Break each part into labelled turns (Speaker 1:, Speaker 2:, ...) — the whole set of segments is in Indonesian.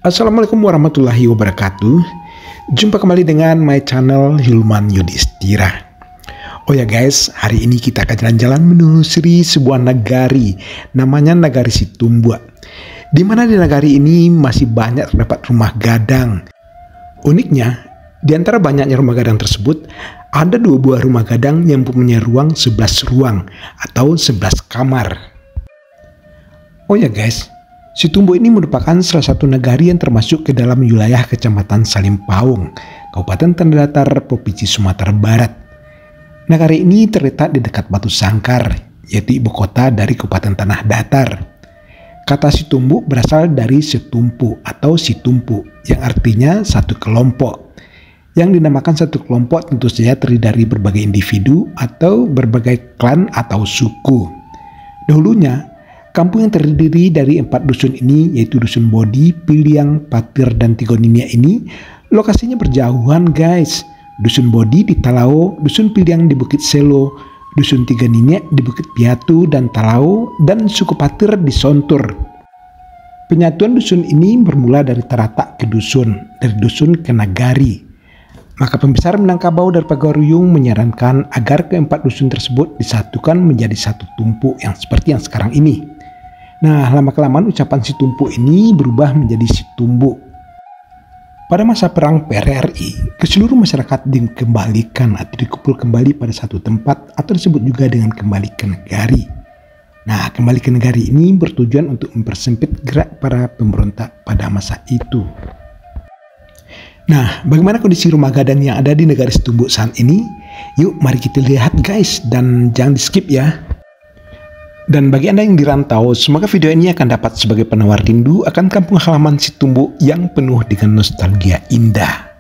Speaker 1: Assalamualaikum warahmatullahi wabarakatuh. Jumpa kembali dengan my channel Hilman Yudhistira. Oh ya guys, hari ini kita akan jalan-jalan menelusuri sebuah nagari, namanya Nagari Situmbua. Di mana di nagari ini masih banyak terdapat rumah gadang. Uniknya, di antara banyaknya rumah gadang tersebut, ada 2 buah rumah gadang yang mempunyai ruang 11 ruang atau 11 kamar. Oh ya guys, Situmbua ini merupakan salah satu nagari yang termasuk ke dalam wilayah Kecamatan Salimpaung, Kabupaten Tanah Datar, Provinsi Sumatera Barat. Nagari ini terletak di dekat Batu Sangkar, yaitu ibu kota dari Kabupaten Tanah Datar. Kata Situmbu berasal dari setumpu atau situmpu, yang artinya satu kelompok. Yang dinamakan satu kelompok tentu saja terdiri dari berbagai individu atau berbagai klan atau suku. Dahulunya, kampung yang terdiri dari 4 dusun ini, yaitu Dusun Bodi, Piliang, Patir, dan Tigoninia ini, lokasinya berjauhan guys. Dusun Bodi di Talao, Dusun Piliang di Bukit Selo, Dusun Tigoninia di Bukit Piatu dan Talao, dan suku Patir di Sontur. Penyatuan dusun ini bermula dari teratak ke dusun, dari dusun ke nagari. Maka pembesar Minangkabau dari Pagaruyung menyarankan agar ke-4 dusun tersebut disatukan menjadi satu tumpuk yang seperti yang sekarang ini. Nah, lama-kelamaan ucapan Situmpu ini berubah menjadi Situmbu. Pada masa perang PRRI, keseluruh masyarakat dikembalikan atau dikumpul kembali pada satu tempat atau disebut juga dengan kembali ke negari. Nah, kembali ke negari ini bertujuan untuk mempersempit gerak para pemberontak pada masa itu. Nah, bagaimana kondisi rumah gadang yang ada di Nagari Situmbua saat ini? Yuk, mari kita lihat guys, dan jangan di skip ya. Dan bagi Anda yang dirantau, semoga video ini akan dapat sebagai penawar rindu akan kampung halaman Situmbu yang penuh dengan nostalgia indah.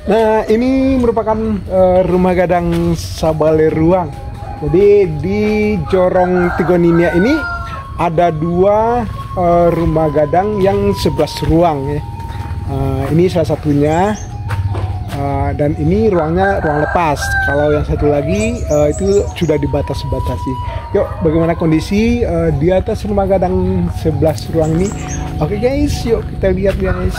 Speaker 1: Nah, ini merupakan rumah gadang Sabale Ruang. Jadi di Jorong Tigoninia ini ada dua rumah gadang yang 11 ruang ya. Ini salah satunya, dan ini ruangnya ruang lepas. Kalau yang satu lagi itu sudah dibatas-batasi. Yuk, bagaimana kondisi di atas rumah gadang 11 ruang ini? Oke guys, yuk kita lihat guys.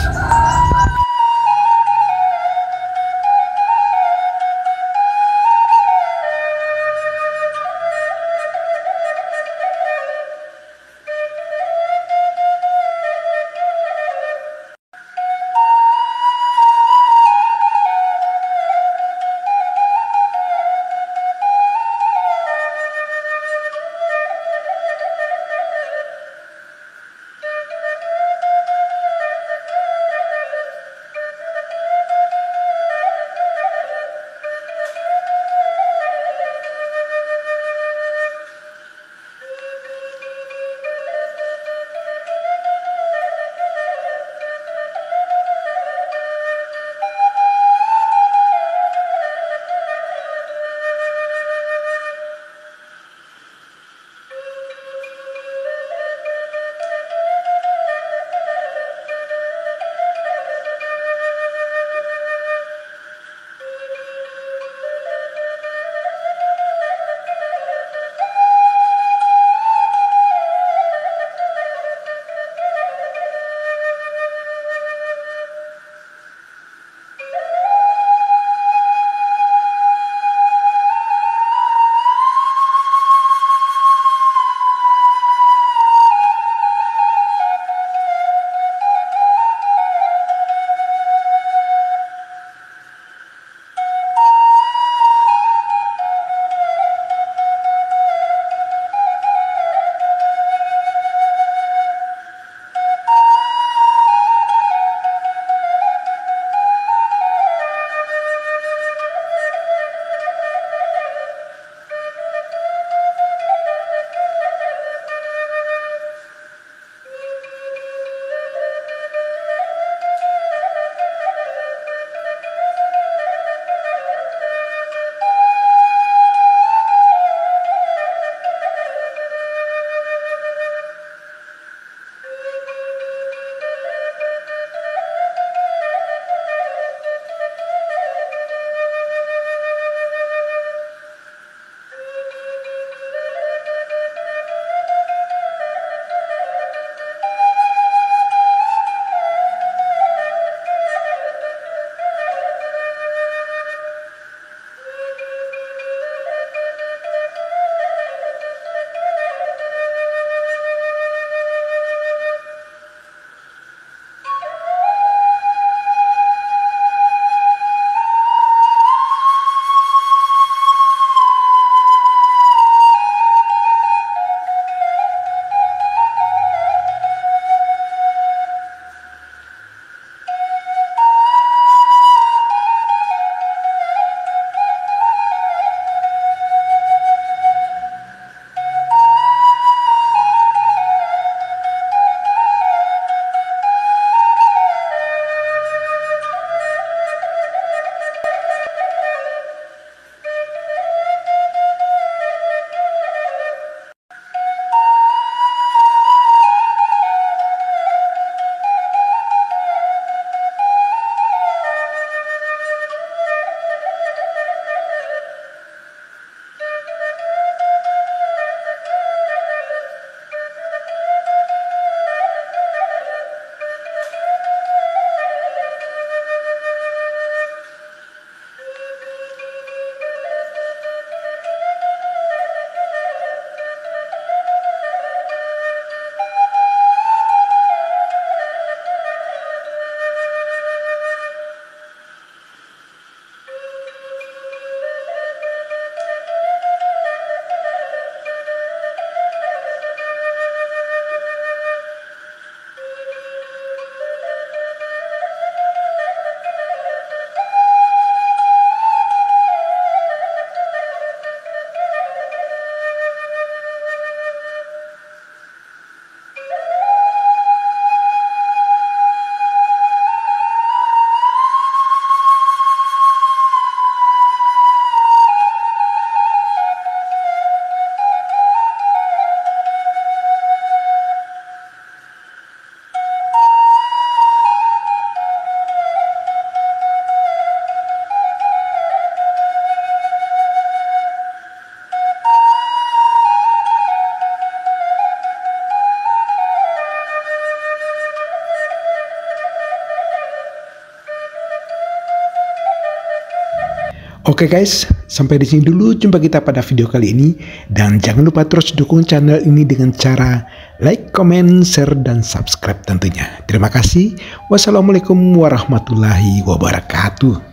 Speaker 1: Oke guys, sampai di sini dulu jumpa kita pada video kali ini. Dan jangan lupa terus dukung channel ini dengan cara like, comment, share, dan subscribe tentunya. Terima kasih. Wassalamualaikum warahmatullahi wabarakatuh.